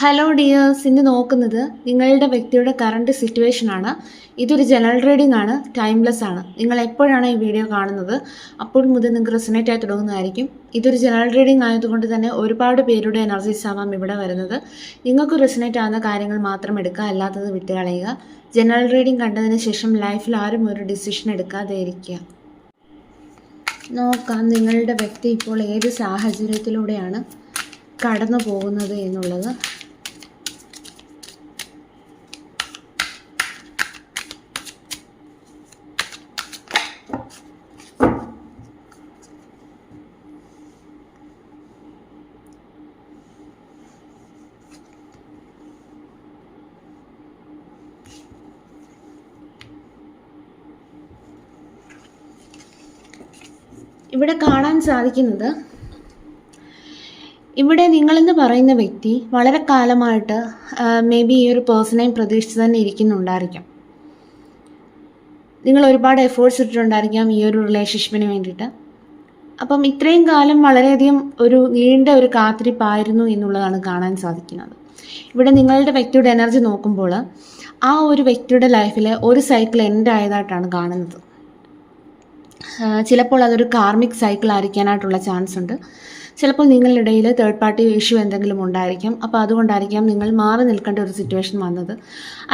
Hello dears, ഇന്ന് നോക്കുന്നത് നിങ്ങളുടെ വ്യക്തിയുടെ കറണ്ട് സിറ്റുവേഷൻ ആണ്. ഇതൊരു ജനറൽ റീഡിംഗ് ആണ്, ടൈംലെസ് ആണ്. നിങ്ങൾ എപ്പോഴാണ് ഈ വീഡിയോ കാണുന്നത് അപ്പോൾ മുതൽ നിങ്ങൾക്ക് റെസനേറ്റ് ആയി തുടങ്ങുന്നതായിരിക്കും. ഇതൊരു ജനറൽ റീഡിംഗ് ആയതുകൊണ്ട് തന്നെ ഒരുപാട് പേരുടെ എനർജീസ് ആവാം ഇവിടെ വരുന്നത്. നിങ്ങൾക്ക് റെസനേറ്റ് ആവുന്ന കാര്യങ്ങൾ മാത്രം എടുക്കുക, അല്ലാത്തത് വിട്ടുകളയുക. ജനറൽ റീഡിംഗ് കണ്ടതിന് ശേഷം ലൈഫിൽ ആരും ഒരു ഡിസിഷൻ എടുക്കാതെ ഇരിക്കുക. നോക്കാം നിങ്ങളുടെ വ്യക്തി ഇപ്പോൾ ഏത് സാഹചര്യത്തിലൂടെയാണ് കടന്നു പോകുന്നത് എന്നുള്ളത്. ഇവിടെ കാണാൻ സാധിക്കുന്നത്, ഇവിടെ നിങ്ങളെന്ന് പറയുന്ന വ്യക്തി വളരെ കാലമായിട്ട് മേ ബി ഈ ഒരു പേഴ്സണെയും പ്രതീക്ഷിച്ച് തന്നെ ഇരിക്കുന്നുണ്ടായിരിക്കാം. നിങ്ങൾ ഒരുപാട് എഫേർട്സ് ഇട്ടിട്ടുണ്ടായിരിക്കാം ഈ ഒരു റിലേഷൻഷിപ്പിന് വേണ്ടിയിട്ട്. അപ്പം ഇത്രയും കാലം വളരെയധികം ഒരു നീണ്ട ഒരു കാത്തിരിപ്പായിരുന്നു എന്നുള്ളതാണ് കാണാൻ സാധിക്കുന്നത്. ഇവിടെ നിങ്ങളുടെ വ്യക്തിയുടെ എനർജി നോക്കുമ്പോൾ ആ ഒരു വ്യക്തിയുടെ ലൈഫിൽ ഒരു സൈക്കിൾ എൻഡ് ആയതായിട്ടാണ് കാണുന്നത്. ചിലപ്പോൾ അതൊരു കാർമിക് സൈക്കിൾ ആയിരിക്കാനായിട്ടുള്ള ചാൻസ് ഉണ്ട്. ചിലപ്പോൾ നിങ്ങളുടെ ഇടയിൽ തേർഡ് പാർട്ടി ഇഷ്യൂ എന്തെങ്കിലും ഉണ്ടായിരിക്കാം. അപ്പോൾ അതുകൊണ്ടായിരിക്കാം നിങ്ങൾ മാറി നിൽക്കേണ്ട ഒരു സിറ്റുവേഷൻ വന്നത്.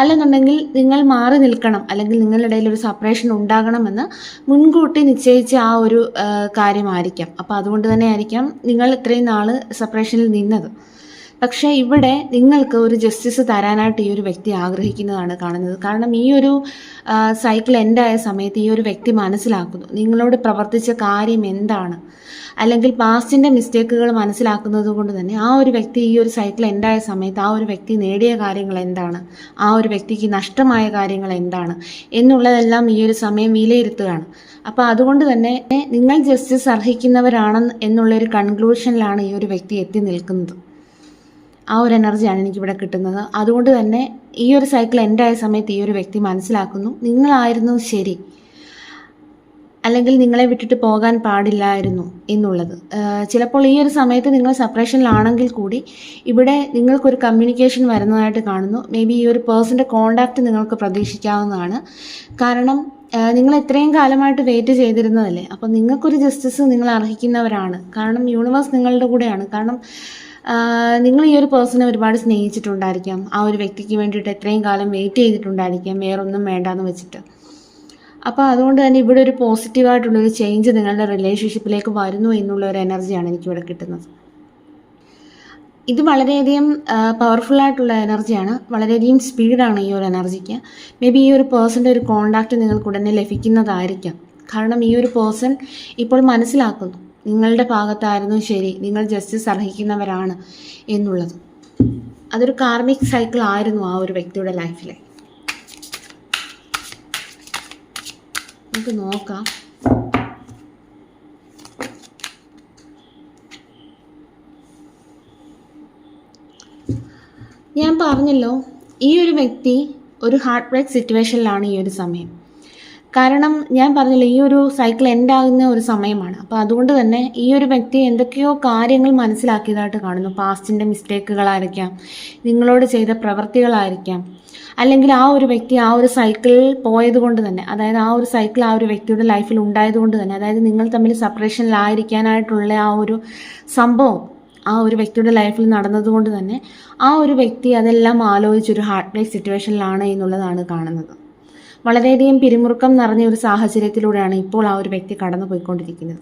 അല്ലെന്നുണ്ടെങ്കിൽ നിങ്ങൾ മാറി നിൽക്കണം, അല്ലെങ്കിൽ നിങ്ങളുടെ ഇടയിൽ ഒരു സെപ്പറേഷൻ ഉണ്ടാകണമെന്ന് മുൻകൂട്ടി നിശ്ചയിച്ച ആ ഒരു കാര്യമായിരിക്കാം. അപ്പോൾ അതുകൊണ്ട് തന്നെ ആയിരിക്കാം നിങ്ങൾ ഇത്രയും നാൾ സെപ്പറേഷനിൽ നിന്നത്. പക്ഷേ ഇവിടെ നിങ്ങൾക്ക് ഒരു ജസ്റ്റിസ് തരാനായിട്ട് ഈ ഒരു വ്യക്തി ആഗ്രഹിക്കുന്നതാണ് കാണുന്നത്. കാരണം ഈ ഒരു സൈക്കിൾ എൻഡായ സമയത്ത് ഈ ഒരു വ്യക്തി മനസ്സിലാക്കുന്നു നിങ്ങളോട് പ്രവർത്തിച്ച കാര്യം എന്താണ്, അല്ലെങ്കിൽ പാസ്റ്റിൻ്റെ മിസ്റ്റേക്കുകൾ മനസ്സിലാക്കുന്നത് കൊണ്ട് തന്നെ ആ ഒരു വ്യക്തി ഈ ഒരു സൈക്കിൾ എൻഡായ സമയത്ത് ആ ഒരു വ്യക്തി നേടിയ കാര്യങ്ങൾ എന്താണ്, ആ ഒരു വ്യക്തിക്ക് നഷ്ടമായ കാര്യങ്ങൾ എന്താണ് എന്നുള്ളതെല്ലാം ഈ ഒരു സമയം വിലയിരുത്തുകയാണ്. അപ്പോൾ അതുകൊണ്ട് തന്നെ നിങ്ങൾ ജസ്റ്റിസ് അർഹിക്കുന്നവരാണ് എന്നുള്ളൊരു കൺക്ലൂഷനിലാണ് ഈ ഒരു വ്യക്തി എത്തി നിൽക്കുന്നത്. ആ ഒരു എനർജിയാണ് എനിക്കിവിടെ കിട്ടുന്നത്. അതുകൊണ്ട് തന്നെ ഈ ഒരു സൈക്കിൾ എൻഡായ സമയത്ത് ഈ ഒരു വ്യക്തി മനസ്സിലാക്കുന്നു നിങ്ങളായിരുന്നു ശരി, അല്ലെങ്കിൽ നിങ്ങളെ വിട്ടിട്ട് പോകാൻ പാടില്ലായിരുന്നു എന്നുള്ളത്. ചിലപ്പോൾ ഈ ഒരു സമയത്ത് നിങ്ങൾ സെപ്പറേഷനിലാണെങ്കിൽ കൂടി ഇവിടെ നിങ്ങൾക്കൊരു കമ്മ്യൂണിക്കേഷൻ വരുന്നതായിട്ട് കാണുന്നു. മേ ബി ഈ ഒരു പേഴ്സൻ്റെ കോണ്ടാക്റ്റ് നിങ്ങൾക്ക് പ്രതീക്ഷിക്കാവുന്നതാണ്. കാരണം നിങ്ങൾ ഇത്രയും കാലമായിട്ട് വെയിറ്റ് ചെയ്തിരുന്നതല്ലേ. അപ്പോൾ നിങ്ങൾക്കൊരു ജസ്റ്റിസ് നിങ്ങൾ അർഹിക്കുന്നവരാണ്. കാരണം യൂണിവേഴ്സ് നിങ്ങളുടെ കൂടെയാണ്. കാരണം നിങ്ങൾ ഈ ഒരു പേഴ്സണെ ഒരുപാട് സ്നേഹിച്ചിട്ടുണ്ടായിരിക്കാം. ആ ഒരു വ്യക്തിക്ക് വേണ്ടിയിട്ട് എത്രയും കാലം വെയിറ്റ് ചെയ്തിട്ടുണ്ടായിരിക്കാം, വേറൊന്നും വേണ്ടാന്ന് വെച്ചിട്ട്. അപ്പോൾ അതുകൊണ്ട് തന്നെ ഇവിടെ ഒരു പോസിറ്റീവായിട്ടുള്ളൊരു ചേഞ്ച് നിങ്ങളുടെ റിലേഷൻഷിപ്പിലേക്ക് വരുന്നു എന്നുള്ള ഒരു എനർജിയാണ് എനിക്കിവിടെ കിട്ടുന്നത്. ഇത് വളരെയധികം പവർഫുള്ളായിട്ടുള്ള എനർജിയാണ്, വളരെയധികം സ്പീഡാണ് ഈ ഒരു എനർജിക്ക്. മേ ബി ഈ ഒരു പേഴ്സൻ്റെ ഒരു കോണ്ടാക്റ്റ് നിങ്ങൾക്ക് ഉടനെ ലഭിക്കുന്നതായിരിക്കാം. കാരണം ഈ ഒരു പേഴ്സൺ ഇപ്പോൾ മനസ്സിലാക്കുന്നു നിങ്ങളുടെ ഭാഗത്തായിരുന്നു ശരി, നിങ്ങൾ ജസ്റ്റിസ് അർഹിക്കുന്നവരാണ് എന്നുള്ളത്. അതൊരു കാർമിക് സൈക്കിൾ ആയിരുന്നു ആ ഒരു വ്യക്തിയുടെ ലൈഫിലെ. നമുക്ക് നോക്കാം. ഞാൻ പറഞ്ഞല്ലോ, ഈ ഒരു വ്യക്തി ഒരു ഹാർട്ട് ബ്രേക്ക് സിറ്റുവേഷനിലാണ് ഈ ഒരു സമയം. കാരണം ഞാൻ പറഞ്ഞില്ല, ഈ ഒരു സൈക്കിൾ എൻഡാകുന്ന ഒരു സമയമാണ്. അപ്പോൾ അതുകൊണ്ട് തന്നെ ഈ ഒരു വ്യക്തി എന്തൊക്കെയോ കാര്യങ്ങൾ മനസ്സിലാക്കിയതായിട്ട് കാണുന്നു. പാസ്റ്റിൻ്റെ മിസ്റ്റേക്കുകളായിരിക്കാം, നിങ്ങളോട് ചെയ്ത പ്രവൃത്തികളായിരിക്കാം, അല്ലെങ്കിൽ ആ ഒരു വ്യക്തി ആ ഒരു സൈക്കിളിൽ പോയത് കൊണ്ട് തന്നെ, അതായത് ആ ഒരു സൈക്കിൾ ആ ഒരു വ്യക്തിയുടെ ലൈഫിൽ ഉണ്ടായതുകൊണ്ട് തന്നെ, അതായത് നിങ്ങൾ തമ്മിൽ സെപ്പറേഷനിലായിരിക്കാനായിട്ടുള്ള ആ ഒരു സംഭവം ആ ഒരു വ്യക്തിയുടെ ലൈഫിൽ നടന്നതുകൊണ്ട് തന്നെ ആ ഒരു വ്യക്തി അതെല്ലാം ആലോചിച്ചൊരു ഹാർട്ട് ബ്രേക്ക് സിറ്റുവേഷനിലാണ് എന്നുള്ളതാണ് കാണുന്നത്. വളരെയധികം പിരിമുറുക്കം നിറഞ്ഞ ഒരു സാഹചര്യത്തിലൂടെയാണ് ഇപ്പോൾ ആ ഒരു വ്യക്തി കടന്നു പോയിക്കൊണ്ടിരിക്കുന്നത്.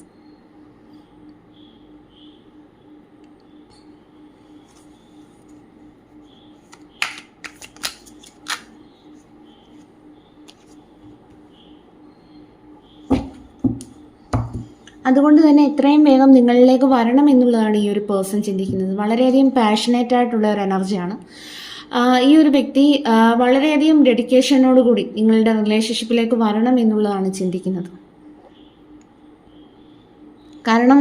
അതുകൊണ്ട് തന്നെ എത്രയും വേഗം നിങ്ങളിലേക്ക് വരണം എന്നുള്ളതാണ് ഈ ഒരു പേഴ്സൺ ചിന്തിക്കുന്നത്. വളരെയധികം പാഷനേറ്റ് ആയിട്ടുള്ള ഒരു എനർജിയാണ്. ഈ ഒരു വ്യക്തി വളരെയധികം ഡെഡിക്കേഷനോടുകൂടി നിങ്ങളുടെ റിലേഷൻഷിപ്പിലേക്ക് വരണം എന്നുള്ളതാണ് ചിന്തിക്കുന്നത്. കാരണം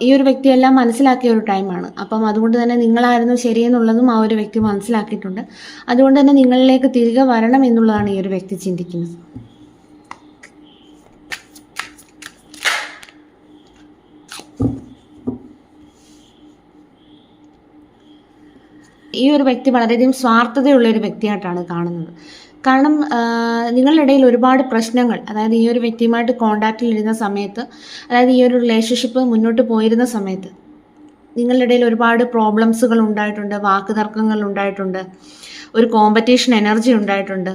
ഈ ഒരു വ്യക്തി എല്ലാം മനസ്സിലാക്കിയ ഒരു ടൈമാണ്. അപ്പം അതുകൊണ്ട് തന്നെ നിങ്ങളായിരുന്നു ശരിയെന്നുള്ളതും ആ ഒരു വ്യക്തി മനസ്സിലാക്കിയിട്ടുണ്ട്. അതുകൊണ്ട് തന്നെ നിങ്ങളിലേക്ക് തിരികെ വരണം എന്നുള്ളതാണ് ഈ ഒരു വ്യക്തി ചിന്തിക്കുന്നത്. ഈ ഒരു വ്യക്തി വളരെയധികം സ്വാർത്ഥതയുള്ള ഒരു വ്യക്തിയായിട്ടാണ് കാണുന്നത്. കാരണം നിങ്ങളുടെ ഇടയിൽ ഒരുപാട് പ്രശ്നങ്ങൾ, അതായത് ഈ ഒരു വ്യക്തിയുമായിട്ട് കോണ്ടാക്റ്റിലിരുന്ന സമയത്ത്, അതായത് ഈ ഒരു റിലേഷൻഷിപ്പ് മുന്നോട്ട് പോയിരുന്ന സമയത്ത് നിങ്ങളുടെ ഇടയിൽ ഒരുപാട് പ്രോബ്ലംസുകൾ ഉണ്ടായിട്ടുണ്ട്, വാക്ക് തർക്കങ്ങൾ ഉണ്ടായിട്ടുണ്ട്, ഒരു കോമ്പറ്റീഷൻ എനർജി ഉണ്ടായിട്ടുണ്ട്.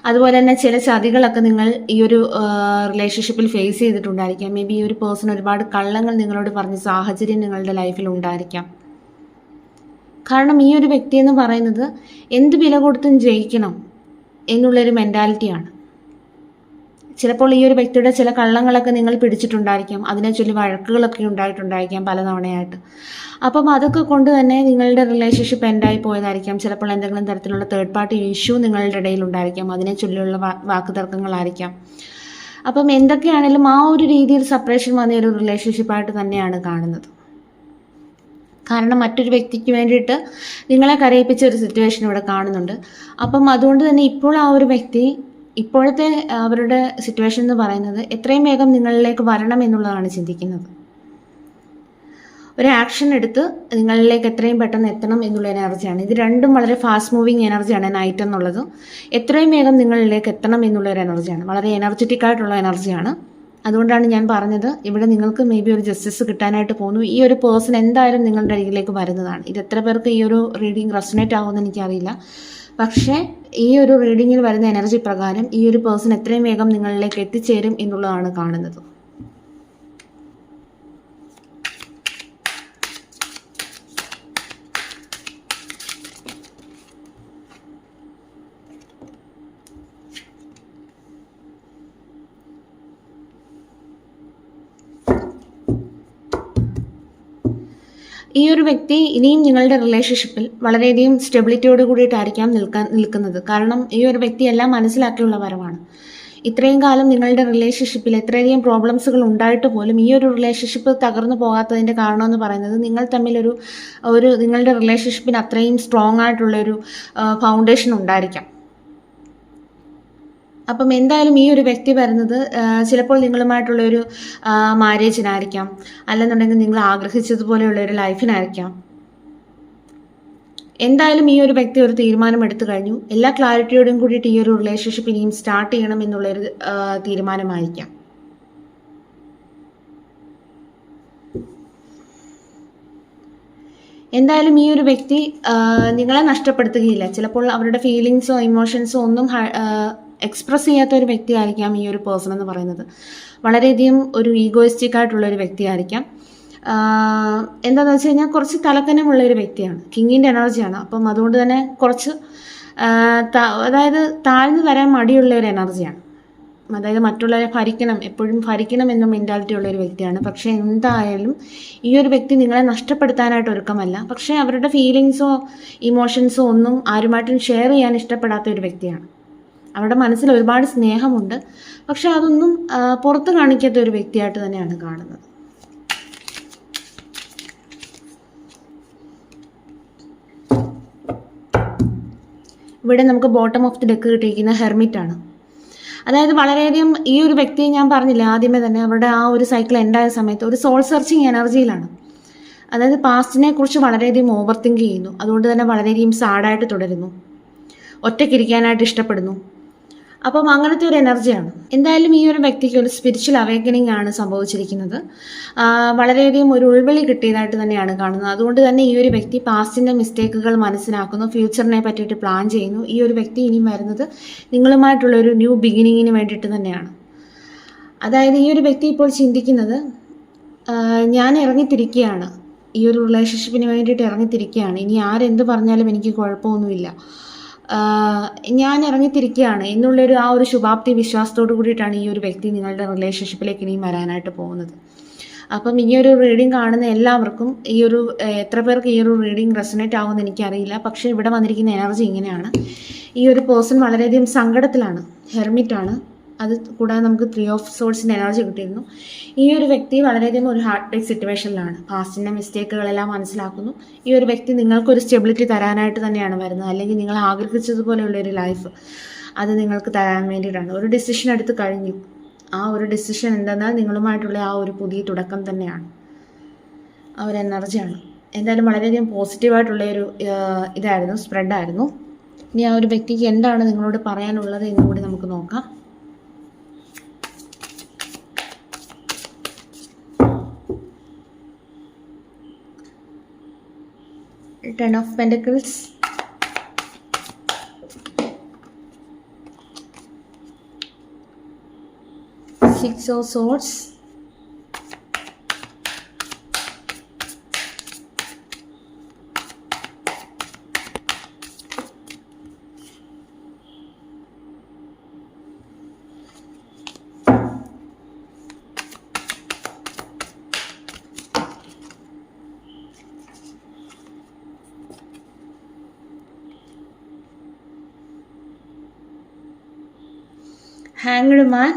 അതുപോലെ തന്നെ ചില ചതികളൊക്കെ നിങ്ങൾ ഈ ഒരു റിലേഷൻഷിപ്പിൽ ഫേസ് ചെയ്തിട്ടുണ്ടായിരിക്കാം. മേ ബി ഈ ഒരു പേഴ്സൺ ഒരുപാട് കള്ളങ്ങൾ നിങ്ങളോട് പറഞ്ഞ സാഹചര്യം നിങ്ങളുടെ ലൈഫിൽ ഉണ്ടായിരിക്കാം. കാരണം ഈ ഒരു വ്യക്തി എന്ന് പറയുന്നത് എന്ത് വില കൊടുത്തും ജയിക്കണം എന്നുള്ളൊരു മെൻറ്റാലിറ്റിയാണ്. ചിലപ്പോൾ ഈ ഒരു വ്യക്തിയുടെ ചില കള്ളങ്ങളൊക്കെ നിങ്ങൾ പിടിച്ചിട്ടുണ്ടായിരിക്കാം, അതിനെ ചൊല്ലി വഴക്കുകളൊക്കെ ഉണ്ടായിട്ടുണ്ടായിരിക്കാം പലതവണയായിട്ട്. അപ്പം അതൊക്കെ കൊണ്ട് തന്നെ നിങ്ങളുടെ റിലേഷൻഷിപ്പ് എൻഡായി പോയതായിരിക്കാം. ചിലപ്പോൾ എന്തെങ്കിലും തരത്തിലുള്ള തേർഡ് പാർട്ടി ഇഷ്യൂ നിങ്ങളുടെ ഇടയിൽ ഉണ്ടായിരിക്കാം, അതിനെ ചൊല്ലിയുള്ള വാക്ക് തർക്കങ്ങളായിരിക്കാം. അപ്പം എന്തൊക്കെയാണെങ്കിലും ആ ഒരു രീതിയിൽ സെപ്പറേഷൻ വന്ന ഒരു റിലേഷൻഷിപ്പായിട്ട് തന്നെയാണ് കാണുന്നത്. കാരണം മറ്റൊരു വ്യക്തിക്ക് വേണ്ടിയിട്ട് നിങ്ങളെ കരയിപ്പിച്ച ഒരു സിറ്റുവേഷൻ ഇവിടെ കാണുന്നുണ്ട്. അപ്പം അതുകൊണ്ട് തന്നെ ഇപ്പോൾ ആ ഒരു വ്യക്തി, ഇപ്പോഴത്തെ അവരുടെ സിറ്റുവേഷൻ എന്ന് പറയുന്നത് എത്രയും വേഗം നിങ്ങളിലേക്ക് വരണം എന്നുള്ളതാണ് ചിന്തിക്കുന്നത്. ഒരു ആക്ഷൻ എടുത്ത് നിങ്ങളിലേക്ക് എത്രയും പെട്ടെന്ന് എത്തണം എന്നുള്ള എനർജിയാണ്. ഇത് രണ്ടും വളരെ ഫാസ്റ്റ് മൂവിങ് എനർജിയാണ്. നൈറ്റ് എന്നുള്ളത് എത്രയും വേഗം നിങ്ങളിലേക്ക് എത്തണം എന്നുള്ള ഒരു എനർജിയാണ്, വളരെ എനർജറ്റിക് ആയിട്ടുള്ള എനർജിയാണ്. അതുകൊണ്ടാണ് ഞാൻ പറഞ്ഞത്, ഇവിടെ നിങ്ങൾക്ക് മേ ബി ഒരു ജസ്റ്റിസ് കിട്ടാനായിട്ട് പോകുന്നു. ഈ ഒരു പേഴ്സൺ എന്തായാലും നിങ്ങളുടെ അരികിലേക്ക് വരുന്നതാണ്. ഇത് എത്ര പേർക്ക് ഈ ഒരു റീഡിങ് റെസൊനേറ്റ് ആകുമെന്ന് എനിക്കറിയില്ല. പക്ഷേ ഈ ഒരു റീഡിങ്ങിൽ വരുന്ന എനർജി പ്രകാരം ഈ ഒരു പേഴ്സൺ എത്രയും വേഗം നിങ്ങളിലേക്ക് എത്തിച്ചേരും എന്നുള്ളതാണ് കാണുന്നത്. ഈ ഒരു വ്യക്തി ഇനിയും നിങ്ങളുടെ റിലേഷൻഷിപ്പിൽ വളരെയധികം സ്റ്റെബിലിറ്റിയോട് കൂടിയിട്ടായിരിക്കാം നിൽക്കുന്നത്. കാരണം ഈ ഒരു വ്യക്തി എല്ലാം മനസ്സിലാക്കിയുള്ള വരവാണ്. ഇത്രയും കാലം നിങ്ങളുടെ റിലേഷൻഷിപ്പിൽ എത്രയധികം പ്രോബ്ലംസുകൾ ഉണ്ടായിട്ട് പോലും ഈ ഒരു റിലേഷൻഷിപ്പ് തകർന്നു പോകാത്തതിൻ്റെ കാരണമെന്ന് പറയുന്നത് നിങ്ങൾ തമ്മിലൊരു നിങ്ങളുടെ റിലേഷൻഷിപ്പിന് അത്രയും സ്ട്രോങ് ആയിട്ടുള്ളൊരു ഫൗണ്ടേഷൻ ഉണ്ടായിരിക്കാം. അപ്പം എന്തായാലും ഈ ഒരു വ്യക്തി വരുന്നത് ചിലപ്പോൾ നിങ്ങളുമായിട്ടുള്ളൊരു മാരേജിനായിരിക്കാം, അല്ലെന്നുണ്ടെങ്കിൽ നിങ്ങൾ ആഗ്രഹിച്ചതുപോലെയുള്ള ഒരു ലൈഫിനായിരിക്കാം. എന്തായാലും ഈ ഒരു വ്യക്തി ഒരു തീരുമാനം എടുത്തു കഴിഞ്ഞു. എല്ലാ ക്ലാരിറ്റിയോടും കൂടിയിട്ട് ഈ ഒരു റിലേഷൻഷിപ്പ് ഇനിയും സ്റ്റാർട്ട് ചെയ്യണം എന്നുള്ളൊരു തീരുമാനമായിരിക്കാം. എന്തായാലും ഈ ഒരു വ്യക്തി നിങ്ങളെ നഷ്ടപ്പെടുത്തുകയില്ല. ചിലപ്പോൾ അവരുടെ ഫീലിങ്സോ ഇമോഷൻസോ ഒന്നും എക്സ്പ്രസ് ചെയ്യാത്ത ഒരു വ്യക്തിയായിരിക്കാം ഈ ഒരു പേഴ്സൺ എന്ന് പറയുന്നത്. വളരെയധികം ഒരു ഈഗോയിസ്റ്റിക് ആയിട്ടുള്ളൊരു വ്യക്തിയായിരിക്കാം. എന്താണെന്ന് വെച്ച് കഴിഞ്ഞാൽ കുറച്ച് തലക്കനമുള്ളൊരു വ്യക്തിയാണ്, കിങ്ങിൻ്റെ എനർജിയാണ്. അപ്പം അതുകൊണ്ട് തന്നെ കുറച്ച് അതായത് താഴ്ന്നു വരാൻ മടിയുള്ള ഒരു എനർജിയാണ്. അതായത് മറ്റുള്ളവരെ ഭരിക്കണം, എപ്പോഴും ഭരിക്കണം എന്ന മെൻറ്റാലിറ്റി ഉള്ള ഒരു വ്യക്തിയാണ്. പക്ഷേ എന്തായാലും ഈ ഒരു വ്യക്തി നിങ്ങളെ നഷ്ടപ്പെടുത്താനായിട്ട് ഒരുക്കമല്ല. പക്ഷേ അവരുടെ ഫീലിങ്സോ ഇമോഷൻസോ ഒന്നും ആരുമായിട്ടും ഷെയർ ചെയ്യാൻ ഇഷ്ടപ്പെടാത്ത ഒരു വ്യക്തിയാണ്. അവരുടെ മനസ്സിൽ ഒരുപാട് സ്നേഹമുണ്ട്, പക്ഷെ അതൊന്നും പുറത്ത് കാണിക്കാത്ത ഒരു വ്യക്തിയായിട്ട് തന്നെയാണ് കാണുന്നത്. ഇവിടെ നമുക്ക് ബോട്ടം ഓഫ് ദി ഡെക്ക് കിട്ടിയിരിക്കുന്ന ഹെർമിറ്റാണ്. അതായത് വളരെയധികം ഈ ഒരു വ്യക്തി, ഞാൻ പറഞ്ഞില്ല ആദ്യമേ തന്നെ, അവരുടെ ആ ഒരു സൈക്കിൾ എൻഡായ സമയത്ത് ഒരു സോൾ സെർച്ചിങ് എനർജിയിലാണ്. അതായത് പാസ്റ്റിനെ കുറിച്ച് വളരെയധികം ഓവർ തിങ്ക് ചെയ്യുന്നു. അതുകൊണ്ട് തന്നെ വളരെയധികം സാഡായിട്ട് തുടരുന്നു, ഒറ്റയ്ക്കിരിക്കാനായിട്ട് ഇഷ്ടപ്പെടുന്നു. അപ്പം അങ്ങനത്തെ ഒരു എനർജിയാണ്. എന്തായാലും ഈ ഒരു വ്യക്തിക്ക് ഒരു സ്പിരിച്വൽ അവേക്കനിങ് ആണ് സംഭവിച്ചിരിക്കുന്നത്. വളരെയധികം ഒരു ഉൾവിളി കിട്ടിയതായിട്ട് തന്നെയാണ് കാണുന്നത്. അതുകൊണ്ട് തന്നെ ഈ ഒരു വ്യക്തി പാസ്റ്റിൻ്റെ മിസ്റ്റേക്കുകൾ മനസ്സിലാക്കുന്നു, ഫ്യൂച്ചറിനെ പറ്റിയിട്ട് പ്ലാൻ ചെയ്യുന്നു. ഈ ഒരു വ്യക്തി ഇനിയും വരുന്നത് നിങ്ങളുമായിട്ടുള്ളൊരു ന്യൂ ബിഗിനിങ്ങിന് വേണ്ടിയിട്ട് തന്നെയാണ്. അതായത് ഈ ഒരു വ്യക്തി ഇപ്പോൾ ചിന്തിക്കുന്നത്, ഞാൻ ഇറങ്ങിത്തിരിക്കുകയാണ്, ഈ ഒരു റിലേഷൻഷിപ്പിന് വേണ്ടിയിട്ട് ഇറങ്ങിത്തിരിക്കുകയാണ്, ഇനി ആരെന്ത് പറഞ്ഞാലും എനിക്ക് കുഴപ്പമൊന്നുമില്ല, ഞാൻ ഇറങ്ങിത്തിരിക്കുകയാണ് എന്നുള്ളൊരു ആ ഒരു ശുഭാപ്തി വിശ്വാസത്തോടു കൂടിയിട്ടാണ് ഈ ഒരു വ്യക്തി നിങ്ങളുടെ റിലേഷൻഷിപ്പിലേക്ക് ഇനിയും വരാനായിട്ട് പോകുന്നത്. അപ്പം ഈ ഒരു റീഡിങ് കാണുന്ന എല്ലാവർക്കും ഈ ഒരു എത്ര പേർക്ക് ഈ ഒരു റീഡിങ് റെസൊനേറ്റ് ആകുമെന്ന് എനിക്കറിയില്ല. പക്ഷേ ഇവിടെ വന്നിരിക്കുന്ന എനർജി ഇങ്ങനെയാണ്. ഈ ഒരു പേഴ്സൺ വളരെയധികം സങ്കടത്തിലാണ്, ഹെർമിറ്റാണ്. അത് കൂടാതെ നമുക്ക് 3 ഓഫ് സോഴ്സിൻ്റെ എനർജി കിട്ടിയിരുന്നു. ഈ ഒരു വ്യക്തി വളരെയധികം ഒരു ഹാർട്ട് ബ്രേക്ക് സിറ്റുവേഷനിലാണ്. പാസ്റ്റിൻ്റെ മിസ്റ്റേക്കുകളെല്ലാം മനസ്സിലാക്കുന്നു. ഈ ഒരു വ്യക്തി നിങ്ങൾക്കൊരു സ്റ്റെബിലിറ്റി തരാനായിട്ട് തന്നെയാണ് വരുന്നത്, അല്ലെങ്കിൽ നിങ്ങൾ ആഗ്രഹിച്ചതുപോലെയുള്ളൊരു ലൈഫ് അത് നിങ്ങൾക്ക് തരാൻ വേണ്ടിയിട്ടാണ്. ഒരു ഡിസിഷൻ എടുത്ത് കഴിഞ്ഞു. ആ ഒരു ഡിസിഷൻ എന്തെന്നാൽ നിങ്ങളുമായിട്ടുള്ള ആ ഒരു പുതിയ തുടക്കം തന്നെയാണ്, ആ ഒരു എനർജിയാണ്. എന്തായാലും വളരെയധികം പോസിറ്റീവായിട്ടുള്ളൊരു ഇതായിരുന്നു, സ്പ്രെഡായിരുന്നു. ഇനി ആ ഒരു വ്യക്തിക്ക് എന്താണ് നിങ്ങളോട് പറയാനുള്ളത് എന്നും കൂടി നമുക്ക് നോക്കാം. Ten of Pentacles, Six of Swords, Hanged Man,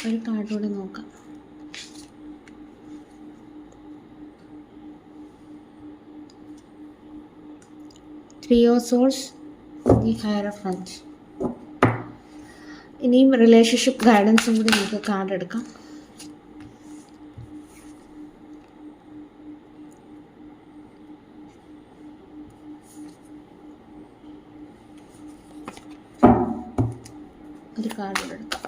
ഒരു കാർഡോടെ നോക്കാം. Three of Swords, the Hierophant. ഇനിയും റിലേഷൻഷിപ്പ് ഗൈഡൻസും കൂടി നമുക്ക് കാർഡ് എടുക്കാം. ഒരു കാർഡ് എടുക്കാം.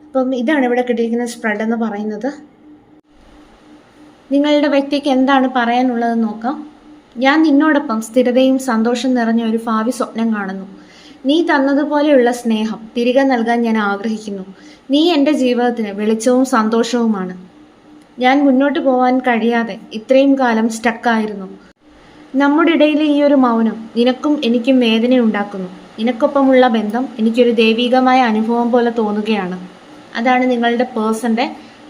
അപ്പം ഇതാണ് ഇവിടെ കിട്ടിയിരിക്കുന്ന സ്പ്രെഡ് എന്ന് പറയുന്നത്. നിങ്ങളുടെ വ്യക്തിക്ക് എന്താണ് പറയാനുള്ളതെന്ന് നോക്കാം. ഞാൻ നിന്നോടൊപ്പം സ്ഥിരതയും സന്തോഷം നിറഞ്ഞ ഒരു ഭാവി സ്വപ്നം കാണുന്നു. നീ തന്നതുപോലെയുള്ള സ്നേഹം തിരികെ നൽകാൻ ഞാൻ ആഗ്രഹിക്കുന്നു. നീ എൻ്റെ ജീവിതത്തിന് വെളിച്ചവും സന്തോഷവുമാണ്. ഞാൻ മുന്നോട്ട് പോകാൻ കഴിയാതെ ഇത്രയും കാലം സ്റ്റക്കായിരുന്നു. നമ്മുടെ ഇടയിലെ ഈ ഒരു മൗനം നിനക്കും എനിക്കും വേദന ഉണ്ടാക്കുന്നു. നിനക്കൊപ്പമുള്ള ബന്ധം എനിക്കൊരു ദൈവികമായ അനുഭവം പോലെ തോന്നുകയാണ്. അതാണ് നിങ്ങളുടെ പേഴ്സൻ്റെ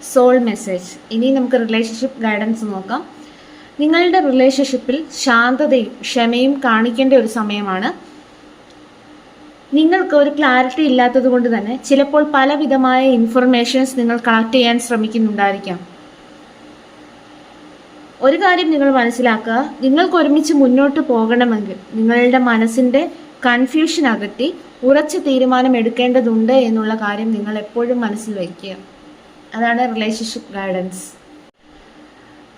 സോൾ മെസ്സേജ്. ഇനി നമുക്ക് റിലേഷൻഷിപ്പ് ഗൈഡൻസ് നോക്കാം. നിങ്ങളുടെ റിലേഷൻഷിപ്പിൽ ശാന്തതയും ക്ഷമയും കാണിക്കേണ്ട ഒരു സമയമാണ്. നിങ്ങൾക്ക് ഒരു ക്ലാരിറ്റി ഇല്ലാത്തത് കൊണ്ട് തന്നെ ചിലപ്പോൾ പലവിധമായ ഇൻഫർമേഷൻസ് നിങ്ങൾ കളക്ട് ചെയ്യാൻ ശ്രമിക്കുന്നുണ്ടായിരിക്കാം. ഒരു കാര്യം നിങ്ങൾ മനസ്സിലാക്കുക, നിങ്ങൾക്ക് ഒരുമിച്ച് മുന്നോട്ട് പോകണമെങ്കിൽ നിങ്ങളുടെ മനസ്സിൻ്റെ കൺഫ്യൂഷൻ അകറ്റി ഉറച്ച തീരുമാനം എടുക്കേണ്ടതുണ്ട് എന്നുള്ള കാര്യം നിങ്ങൾ എപ്പോഴും മനസ്സിൽ വയ്ക്കുക. അതാണ് റിലേഷൻഷിപ്പ് ഗൈഡൻസ്.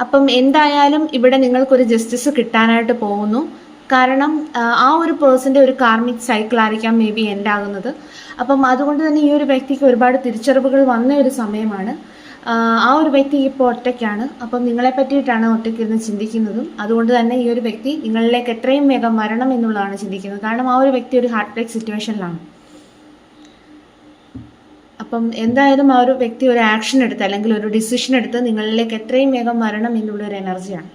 അപ്പം എന്തായാലും ഇവിടെ നിങ്ങൾക്കൊരു ജസ്റ്റിസ് കിട്ടാനായിട്ട് പോകുന്നു. കാരണം ആ ഒരു പേഴ്സൻ്റെ ഒരു കാർമിക് സൈക്കിൾ ആയിരിക്കാം മേ ബി എൻഡ് ആകുന്നത്. അപ്പം അതുകൊണ്ട് തന്നെ ഈ ഒരു വ്യക്തിക്ക് ഒരുപാട് തിരിച്ചറിവുകൾ വന്ന ഒരു സമയമാണ്. ആ ഒരു വ്യക്തി ഇപ്പോൾ ഒറ്റയ്ക്കാണ്. അപ്പം നിങ്ങളെ പറ്റിയിട്ടാണ് ഒറ്റയ്ക്കിരുന്ന് ചിന്തിക്കുന്നതും. അതുകൊണ്ട് തന്നെ ഈ ഒരു വ്യക്തി നിങ്ങളിലേക്ക് എത്രയും വേഗം വരണം എന്നുള്ളതാണ് ചിന്തിക്കുന്നത്. കാരണം ആ ഒരു വ്യക്തി ഒരു ഹാർട്ട് ബ്രേക്ക് സിറ്റുവേഷനിലാണ്. അപ്പം എന്തായാലും ആ ഒരു വ്യക്തി ഒരു ആക്ഷൻ എടുത്ത് അല്ലെങ്കിൽ ഒരു ഡിസിഷൻ എടുത്ത് നിങ്ങളിലേക്ക് എത്രയും വേഗം വരണം എന്നുള്ളൊരു എനർജിയാണ്.